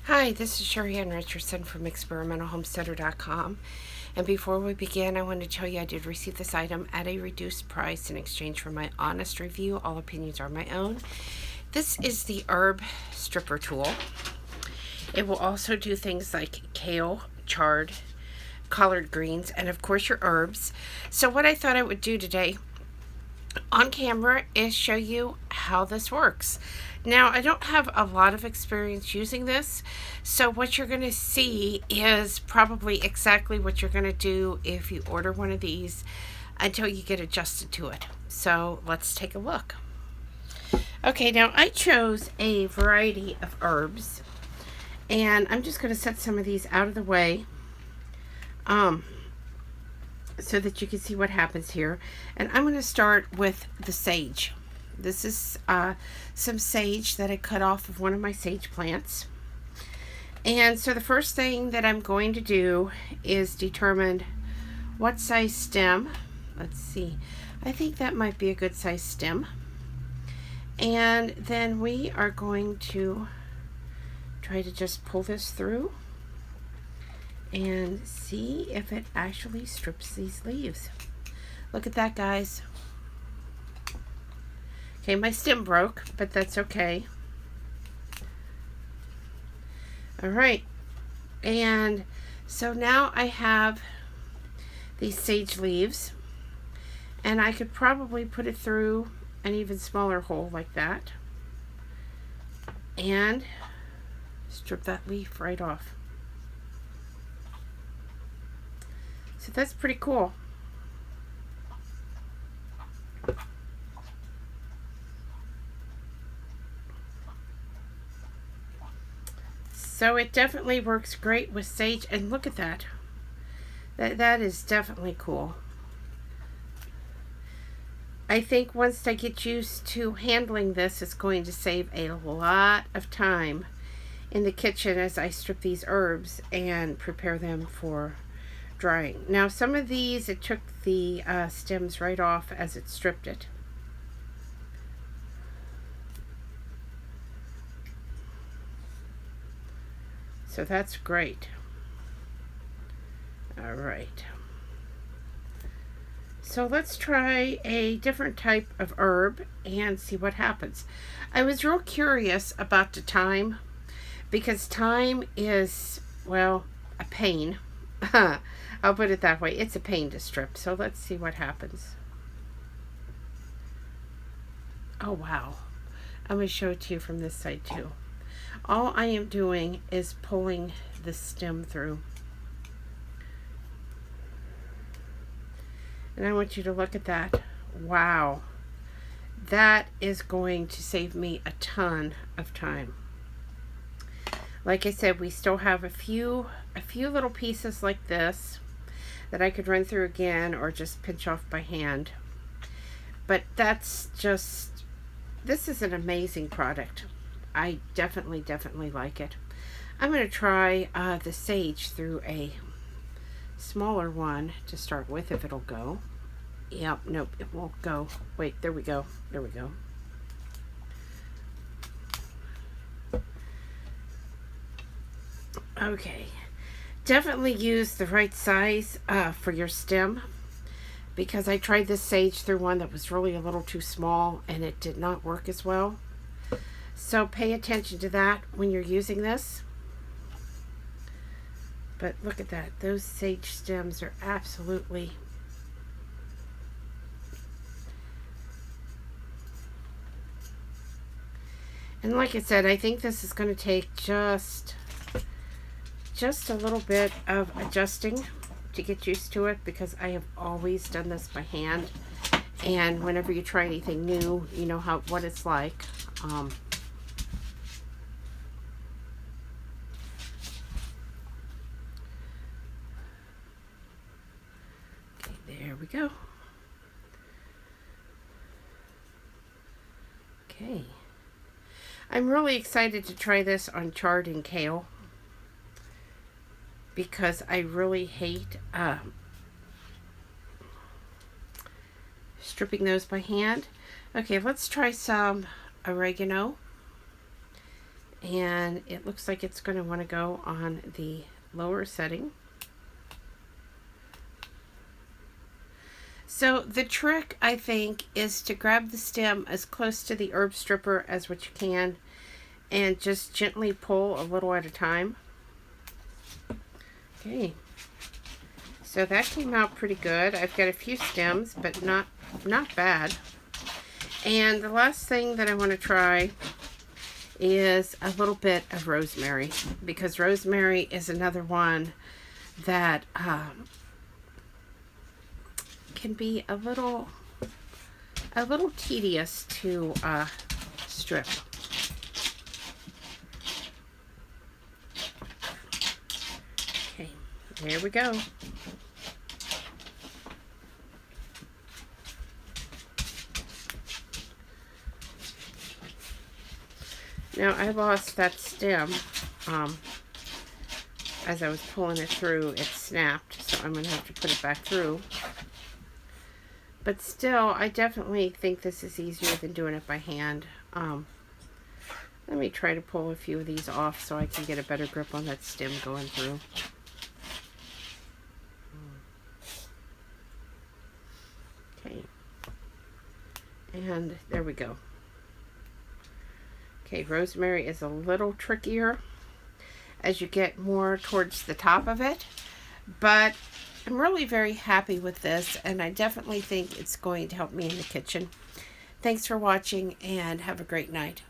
Hi, this is Sheri Ann Richerson from experimentalhomesteader.com. And before we begin, I want to tell you I did receive this item at a reduced price in exchange for my honest review. All opinions are my own. This is the herb stripper tool. It will also do things like kale, chard, collard greens, and of course your herbs. So what I thought I would do today on camera is show you how this works. Now, I don't have a lot of experience using this, so what you're going to see is probably exactly what you're going to do if you order one of these until you get adjusted to it. So let's take a look. Okay, now I chose a variety of herbs, and I'm just going to set some of these out of the way so that you can see what happens here. And I'm going to start with the sage. This is some sage that I cut off of one of my sage plants. And so the first thing that I'm going to do is determine what size stem. Let's see. I think that might be a good size stem. And then we are going to try to just pull this through and see if it actually strips these leaves. Look at that, guys. Okay, my stem broke, but that's okay. All right, and so now I have these sage leaves, and I could probably put it through an even smaller hole like that and strip that leaf right off. So that's pretty cool. So it definitely works great with sage, and look at that. That is definitely cool. I think once I get used to handling this, it's going to save a lot of time in the kitchen as I strip these herbs and prepare them for drying. Now, some of these, it took the stems right off as it stripped it. So that's great. All right. So let's try a different type of herb and see what happens. I was real curious about the thyme because thyme is, well, a pain. I'll put it that way. It's a pain to strip. So let's see what happens. Oh, wow. I'm going to show it to you from this side too. All I am doing is pulling the stem through. And I want you to look at that. Wow. That is going to save me a ton of time. Like I said, we still have a few little pieces like this that I could run through again or just pinch off by hand. But that's just, this is an amazing product. I definitely like it. I'm going to try the sage through a smaller one to start with, if it'll go. Yep, nope, it won't go. Wait, there we go. There we go. Okay. Definitely use the right size for your stem, because I tried this sage through one that was really a little too small and it did not work as well. So pay attention to that when you're using this. But look at that. Those sage stems are absolutely... And like I said, I think this is going to take just a little bit of adjusting to get used to it, because I have always done this by hand. And whenever you try anything new, you know what it's like. There we go. Okay. I'm really excited to try this on chard and kale, because I really hate stripping those by hand. Okay, let's try some oregano And it looks like it's going to want to go on the lower setting. So the trick, I think, is to grab the stem as close to the herb stripper as what you can and just gently pull a little at a time. Okay, so that came out pretty good. I've got a few stems, but not bad. And the last thing that I want to try is a little bit of rosemary, because rosemary is another one that can be a little tedious to strip. Okay, there we go. Now I lost that stem. As I was pulling it through, it snapped, so I'm going to have to put it back through. But still, I definitely think this is easier than doing it by hand. Let me try to pull a few of these off so I can get a better grip on that stem going through. Okay. And there we go. Okay, rosemary is a little trickier as you get more towards the top of it, but I'm really very happy with this, and I definitely think it's going to help me in the kitchen. Thanks for watching, and have a great night.